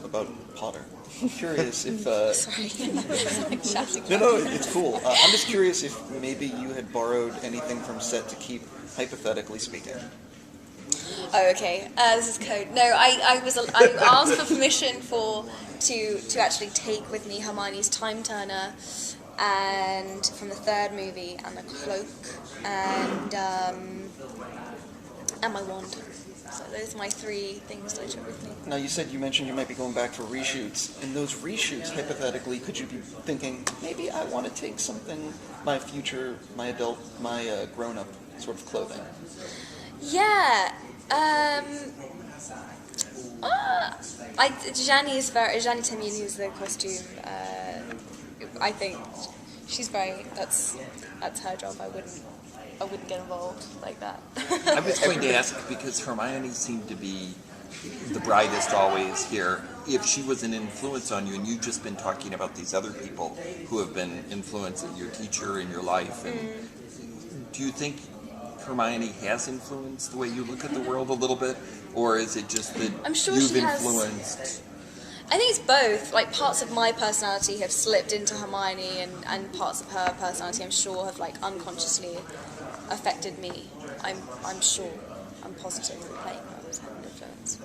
about Potter. I'm curious if... Sorry. Like shouting. No, it's cool. I'm just curious if maybe you had borrowed anything from set to keep, hypothetically speaking. Oh, okay. This is code. No, I asked for permission to actually take with me Hermione's time turner, and from the third movie, and the cloak, and my wand. So those are my 3 things that I took with me. Now you mentioned you might be going back for reshoots. In those reshoots, hypothetically, could you be thinking, maybe I want to take something, my future, my adult, my grown-up sort of clothing? Yeah. Jani Timmins, who's the costume, I think she's very, that's her job. I wouldn't get involved like that. I was going to ask, because Hermione seemed to be the brightest always here, if she was an influence on you, and you've just been talking about these other people who have been influencing your teacher in your life, and do you think Hermione has influenced the way you look at the world a little bit, or is it just that I'm sure you've she influenced? I think it's both. Like, parts of my personality have slipped into Hermione, and parts of her personality, I'm sure, have like unconsciously affected me. I'm sure. I'm positive that playing her has had an influence.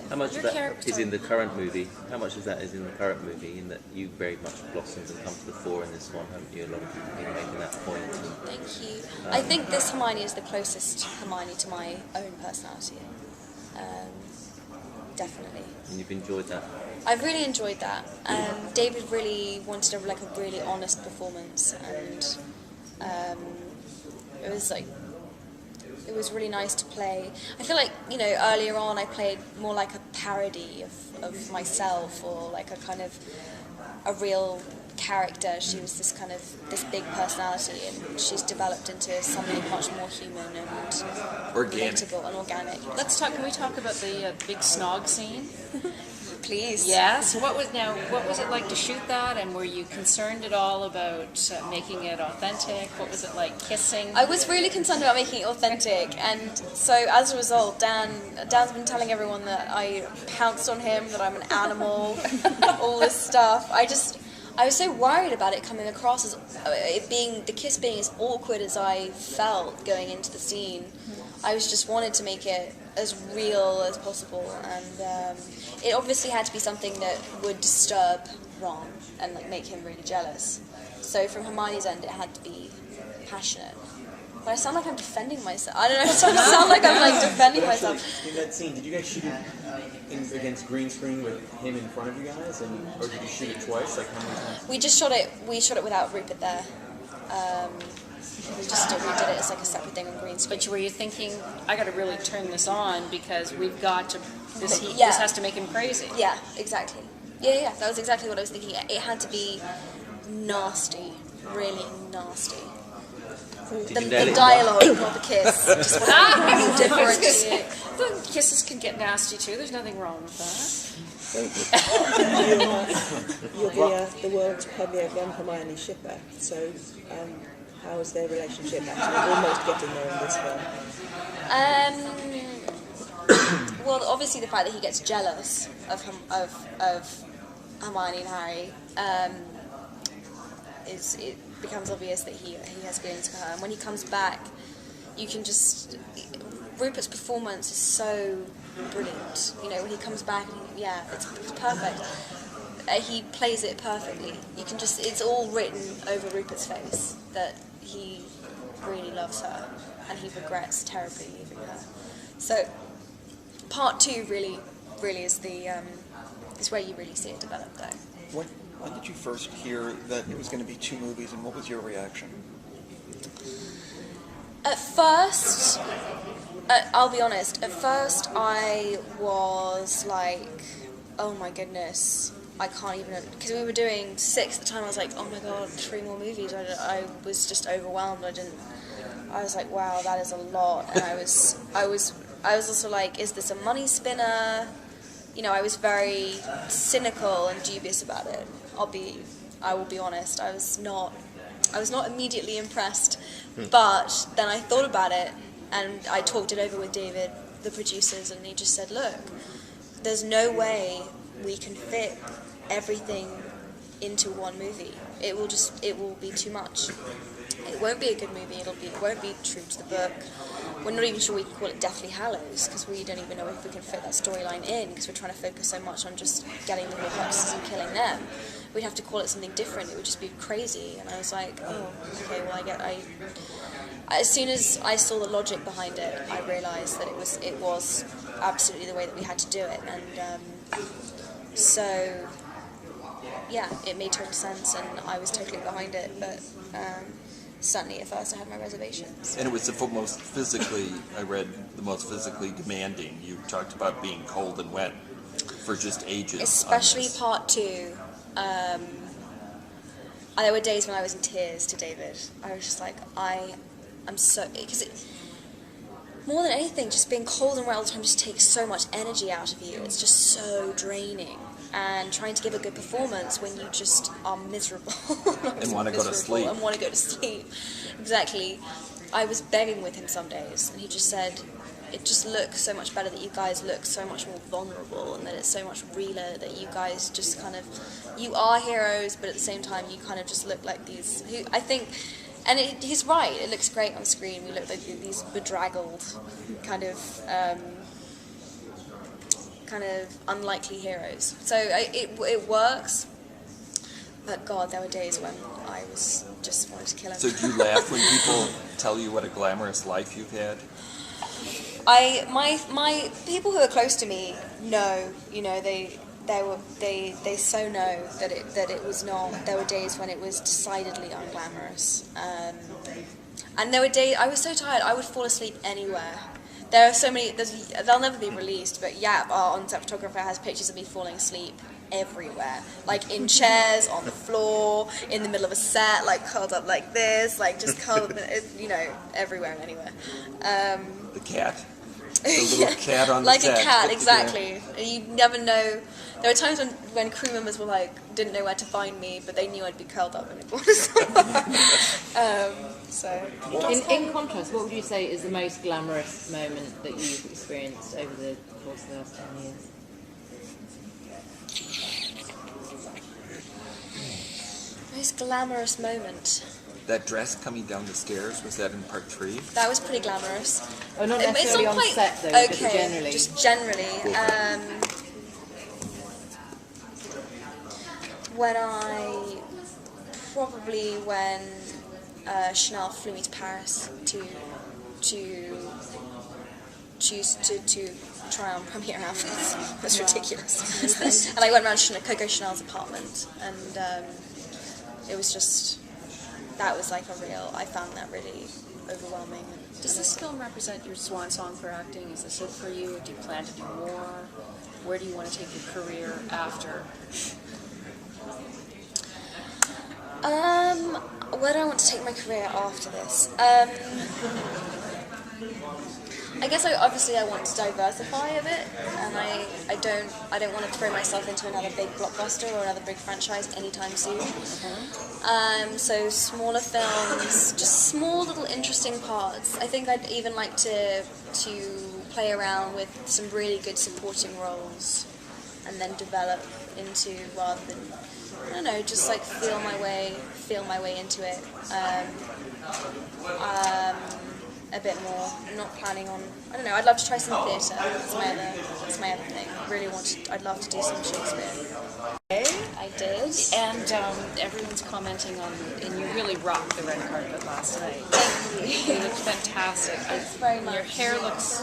How much of that is in the current movie? How much of that is in the current movie, in that you very much blossomed and come to the fore in this one, haven't you? A lot of people have been making that point. Thank you. I think this Hermione is the closest Hermione to my own personality. Definitely. And you've enjoyed that? I've really enjoyed that. David really wanted a really honest performance, and it was really nice to play. I feel like, earlier on I played more like a parody of myself, or like a kind of a real character. She was this big personality, and she's developed into something much more human and relatable and organic. Can we talk about the big snog scene? Please. Yeah. So what was it like to shoot that, and were you concerned at all about making it authentic? What was it like kissing? I was really concerned about making it authentic, and so as a result, Dan's been telling everyone that I pounced on him, that I'm an animal, all this stuff. I was so worried about it coming across as the kiss being as awkward as I felt going into the scene. I just wanted to make it as real as possible, and it obviously had to be something that would disturb Ron and make him really jealous. So from Hermione's end, it had to be passionate. But I sound like I'm defending myself. I don't know. I sound like I'm defending myself. In that scene, did you guys shoot it against green screen with him in front of you guys, or did you shoot it twice? Like, how many times? We just shot it. We shot it without Rupert there. We did it as like a separate thing on green screen. But were you thinking, I got to really turn this on because we've got to? This has to make him crazy. Yeah, exactly. Yeah. That was exactly what I was thinking. It had to be nasty, really nasty. The dialogue, not the kiss. Just want to differentiate. The kisses can get nasty too. There's nothing wrong with that. You're the world's premier young Hermione shipper. So, how is their relationship actually almost getting there in this film? Well, obviously the fact that he gets jealous of Hermione and Harry, it becomes obvious that he has feelings for her. And when he comes back, you can just... Rupert's performance is so brilliant. When he comes back, it's perfect. He plays it perfectly. You can just... It's all written over Rupert's face that he really loves her and he regrets terribly leaving her. So part 2 really is is where you really see it develop, though. When did you first hear that it was going to be 2 movies, and what was your reaction? At first, I'll be honest, at first I was like, oh my goodness, I can't even, because we were doing 6 at the time. I was like, oh my god, 3 more movies. I was just overwhelmed. I was like, wow, that is a lot. And I was also like, is this a money spinner? I was very cynical and dubious about it. I will be honest. I was not immediately impressed. But then I thought about it, and I talked it over with David, the producers, and he just said, look, there's no way we can fit everything into one movie. It will be too much. It won't be a good movie. It won't be true to the book. We're not even sure we can call it Deathly Hallows because we don't even know if we can fit that storyline in because we're trying to focus so much on just getting the Horcruxes and killing them. We'd have to call it something different. It would just be crazy. And I was like, oh, okay. Well, as soon as I saw the logic behind it, I realised that it was absolutely the way that we had to do it, and so yeah, it made total sense, and I was totally behind it. But certainly at first I had my reservations. And it was the most physically, I read, the most physically demanding. You talked about being cold and wet for just ages. Especially part 2. There were days when I was in tears to David. I was just like, I'm so, because more than anything, just being cold and wet all the time just takes so much energy out of you. It's just so draining. And trying to give a good performance when you just are miserable. And want to go to sleep. And want to go to sleep. Exactly. I was begging with him some days, and he just said, it just looks so much better that you guys look so much more vulnerable, and that it's so much realer that you guys just kind of, you are heroes, but at the same time you kind of just look like these, I think, and he's right, it looks great on screen. We look like these bedraggled, kind of unlikely heroes. So it works, but God, there were days when I was just wanted to kill him. So do you laugh when people tell you what a glamorous life you've had? My people who are close to me know, they so know that it was not. There were days when it was decidedly unglamorous, and there were days I was so tired I would fall asleep anywhere. There are so many. They'll never be released, but Yap, our on-set photographer, has pictures of me falling asleep everywhere, like in chairs, on the floor, in the middle of a set, like curled up like this, like just curled up, everywhere and anywhere. The cat. The little cat on the like set. a cat, exactly. You never know. There were times when crew members were didn't know where to find me, but they knew I'd be curled up in a corner somewhere. In contrast, what would you say is the most glamorous moment that you've experienced over the course of the last 10 years? Most glamorous moment. That dress coming down the stairs, was that in part 3? That was pretty glamorous. Oh, not It's necessarily on quite set though, okay, but generally. just generally. When Chanel flew me to Paris to choose to try on premiere outfits. It was ridiculous. And I went around Coco Chanel's apartment, and it was just, that was like I found that really overwhelming. Does this film represent your swan song for acting? Is this it for you? Do you plan to do more? Where do you want to take your career after? Where do I want to take my career after this? I guess I want to diversify a bit, and I don't want to throw myself into another big blockbuster or another big franchise anytime soon. So smaller films, just small little interesting parts. I think I'd even like to play around with some really good supporting roles, and then develop into, rather than, I don't know, just feel my way into it. A bit more. I'm not planning on. I don't know. I'd love to try some theatre. That's my other thing. I'd love to do some Shakespeare. I did. And everyone's commenting on, and you really rocked the red carpet last night. Thank you. You looked fantastic. Thanks very much. Your hair looks.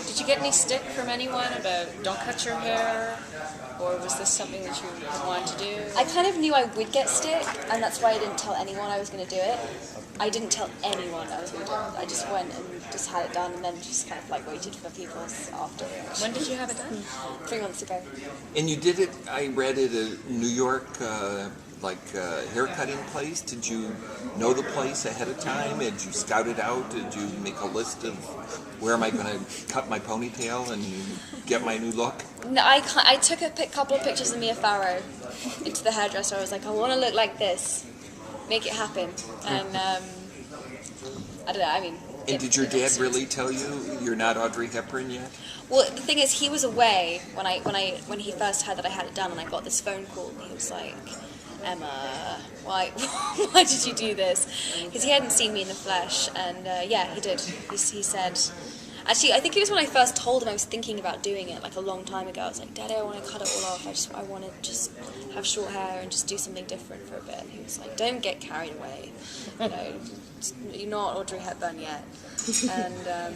Did you get any stick from anyone about don't cut your hair? Or was this something that you wanted to do? I kind of knew I would get stick, and that's why I didn't tell anyone I was going to do it. I didn't tell anyone I was going to do it. I just went and just had it done, and then just kind of waited for people's afterwards. When did you have it done? 3 months ago. And you did it, I read it, a New York haircutting place. Did you know the place ahead of time? Did you scout it out? Did you make a list of where am I going to cut my ponytail and get my new look? No, I took a couple of pictures of Mia Farrow into the hairdresser. I was like, I want to look like this. Make it happen. And I don't know, I mean, And did your dad really tell you you're not Audrey Hepburn yet? Well, the thing is, he was away when he first heard that I had it done, and I got this phone call. And he was like, "Emma, why why did you do this?" Because he hadn't seen me in the flesh, and yeah, he did. He said. Actually, I think it was when I first told him I was thinking about doing it, like a long time ago. I was like, Daddy, I want to cut it all off. I want to just have short hair and just do something different for a bit. And he was like, don't get carried away. You know, you're not Audrey Hepburn yet. And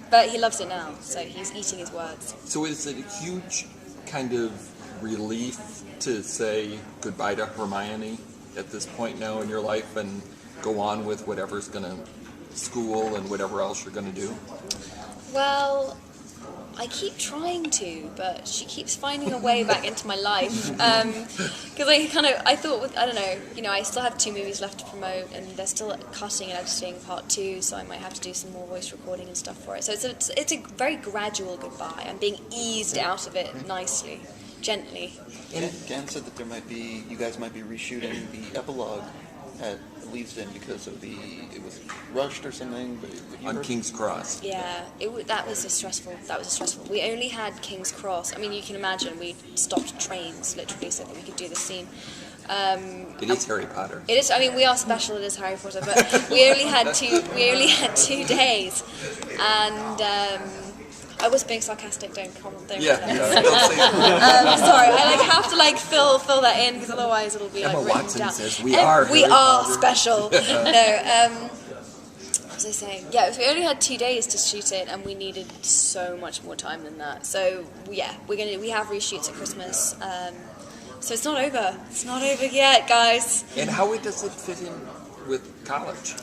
but he loves it now, so he's eating his words. So is it a huge kind of relief to say goodbye to Hermione at this point now in your life and go on with whatever's going to school and whatever else you're going to do? Well, I keep trying to, but she keeps finding a way back into my life. Because I thought, I don't know, you know, I still have 2 movies left to promote, and they're still cutting and editing part 2, so I might have to do some more voice recording and stuff for it. So it's a very gradual goodbye. I'm being eased out of it nicely, gently. And Gan said that you guys might be reshooting the epilogue at Leavesden because it was rushed or something. But On King's Cross. Yeah, that was stressful. We only had King's Cross. I mean, you can imagine we stopped trains literally so that we could do this scene. It is Harry Potter. It is. I mean, we are special. It is Harry Potter, but we only had 2 days, and I was being sarcastic. Don't comment there. Yeah. Sorry, I have to fill that in because otherwise it'll be Emma written Watson down. says we are We Harry are Potter. special. No. What was I saying? Yeah, we only had 2 days to shoot it, and we needed so much more time than that. So yeah, we have reshoots at Christmas. So it's not over. It's not over yet, guys. And how does it fit in with college?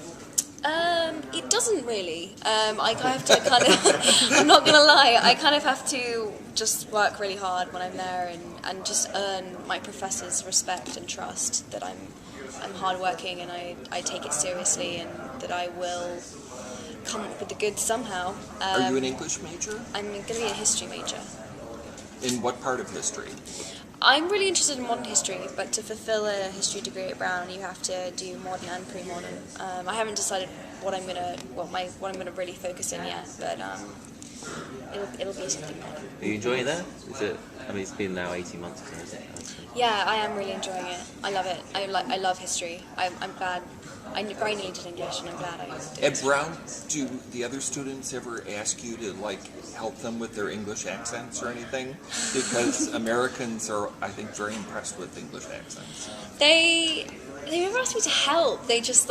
It doesn't really. I have to kind of, I'm not gonna lie, I kind of have to just work really hard when I'm there and just earn my professors' respect and trust that I'm hardworking and I take it seriously and that I will come up with the goods somehow. Are you an English major? I'm gonna be a history major. In what part of history? I'm really interested in modern history, but to fulfill a history degree at Brown, you have to do modern and pre-modern. I haven't decided what I'm gonna really focus in yet, but it'll be something modern. Are you enjoying that? Is it? I mean, it's been now 18 months, isn't it? Yeah, I am really enjoying it. I love it. I love history. I'm glad. I very nearly did English, and I'm glad I did. At Brown, do the other students ever ask you to help them with their English accents or anything? Because Americans are, I think, very impressed with English accents. They never asked me to help. They just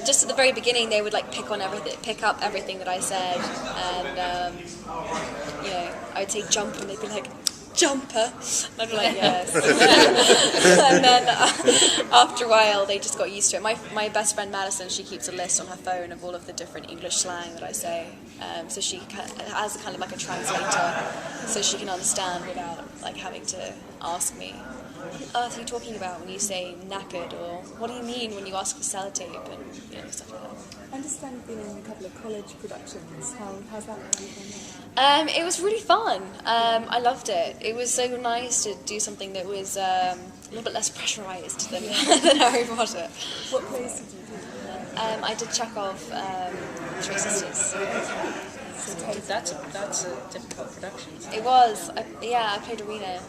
just at the very beginning they would pick up everything that I said, and you know, I would say jump, and they'd be like, jumper, and I'd be like, yes. And then after a while they just got used to it. My best friend Madison, she keeps a list on her phone of all of the different English slang that I say, so she has kind of like a translator, so she can understand without having to ask me, what on earth are you talking about when you say knackered, or what do you mean when you ask for sellotape, and stuff like that. I understand you've been in a couple of college productions. How's that been? It was really fun. I loved it. It was so nice to do something that was a little bit less pressurized than Harry Potter. What plays did you do? I did Chekhov, Three Sisters. That's a difficult production. It was. I played Arena.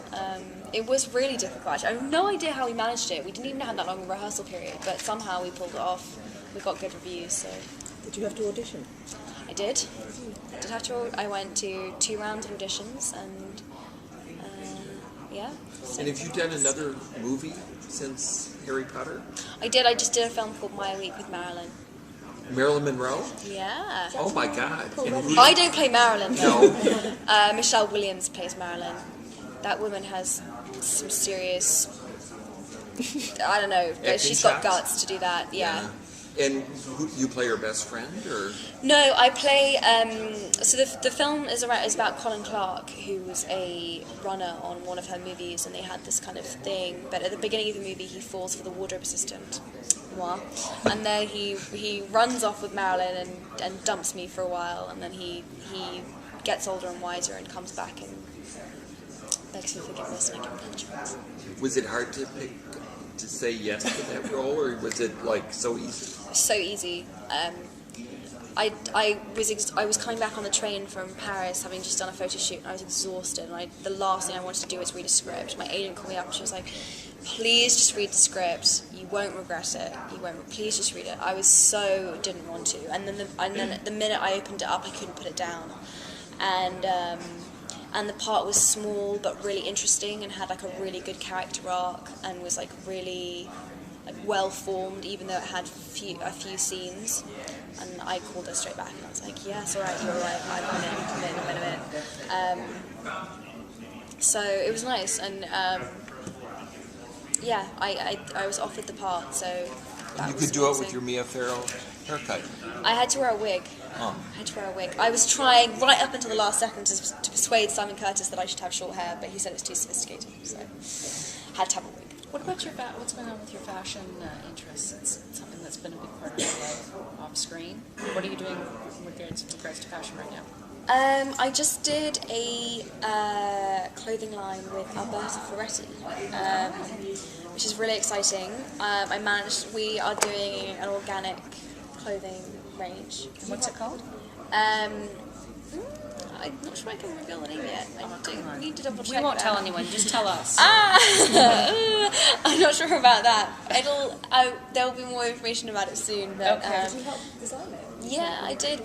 It was really difficult. I have no idea how we managed it. We didn't even have that long a rehearsal period, but somehow we pulled it off. We got good reviews. So. Did you have to audition? I did. I went to 2 rounds of auditions, and yeah. And have you done another movie since Harry Potter? I did. I just did a film called My Week with Marilyn. Marilyn Monroe? Yeah. Oh my God. I don't play Marilyn. No. Michelle Williams plays Marilyn. That woman has some serious, I don't know, Acting she's got chops? guts to do that, yeah. And you play her best friend, or? No, I play, so the film is about Colin Clark, who was a runner on one of her movies, and they had this kind of thing, but at the beginning of the movie he falls for the wardrobe assistant, and then he runs off with Marilyn and dumps me for a while, and then he gets older and wiser and comes back and begs for forgiveness and I give him punishments. Was it hard to say yes to that role, or was it so easy? So easy. I was coming back on the train from Paris, having just done a photo shoot, and I was exhausted. And the last thing I wanted to do was read a script. My agent called me up, and she was like, "Please just read the script. You won't regret it. Please just read it." I was didn't want to. And then the minute I opened it up, I couldn't put it down. And the part was small but really interesting, and had like a really good character arc, and was like really well formed, even though it had a few scenes. And I called her straight back, and I was like, "Yes, all right, you're right. I'm in. So it was nice, and yeah, I was offered the part, so that You was could do it amazing. with your Mia Farrow haircut. I had to wear a wig. Oh. I was trying right up until the last second to persuade Simon Curtis that I should have short hair, but he said it's too sophisticated, so had to have a wig. What about what's going on with your fashion interests? It's something that's been a big part of your life off screen. What are you doing with regards to fashion right now? I just did a clothing line with Alberta Ferretti, which is really exciting. We are doing an organic clothing range. And what's it called? I'm not sure I can reveal the name yet. I need to double check. We won't that. tell anyone. Just tell us. I'm not sure about that. There will be more information about it soon. But, Okay. Did you help design it? yeah, I did.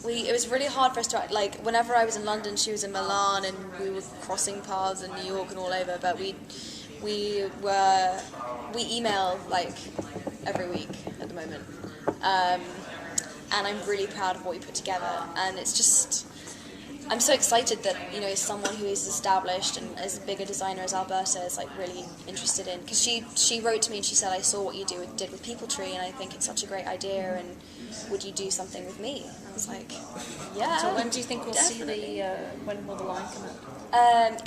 It was really hard for us to whenever I was in London, she was in Milan, and we were crossing paths in New York and all over. But we email like every week at the moment, and I'm really proud of what we put together. And it's just, I'm so excited that someone who is established and as big a designer as Alberta is like really interested in, because she wrote to me and she said, "I saw what you did with People Tree, and I think it's such a great idea, and would you do something with me?" And I was like, "Yeah." So when do you think we'll definitely. see when will the line come out?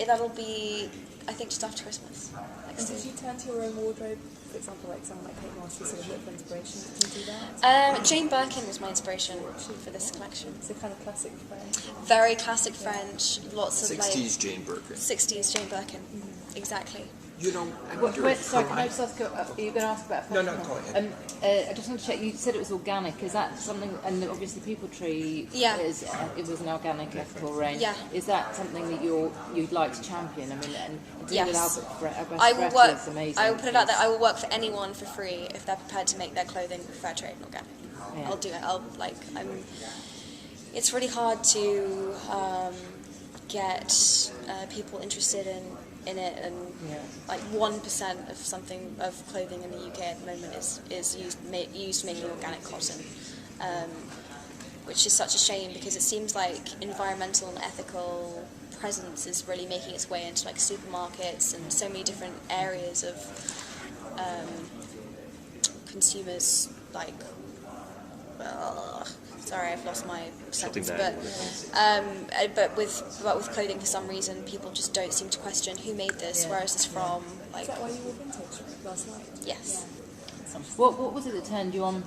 That'll be, I think, just after Christmas. And did you turn to your own wardrobe? For example, like someone like Kate Moss, who sort of looked for inspiration. Did you do that? Jane Birkin was my inspiration for this collection. It's a kind of classic French. Very classic French, lots of 60s Jane Birkin. 60s Jane Birkin, exactly. You know, I wonder if Sorry, can I just ask? Are you going to ask about? No, fashion? go ahead. I just want to check. You said it was organic. Is that something? And obviously, People Tree. Yeah. It was an organic ethical range. Yeah. Is that something that you'd like to champion? I mean, and dealing Yes. with Alberta I will Ferretti work. is amazing. I will put it out there. I will work for anyone for free if they're prepared to make their clothing fair trade and organic. Yeah. I'll do it. It's really hard to get people interested in it, and like 1% of something of clothing in the UK at the moment is used making organic cotton, which is such a shame, because it seems like environmental and ethical presence is really making its way into like supermarkets and so many different areas of consumers. Sorry, I've lost my sentence. But with clothing, for some reason, people just don't seem to question who made this, where is this from? Is that why you wore vintage last night? Yes. What was it that turned you on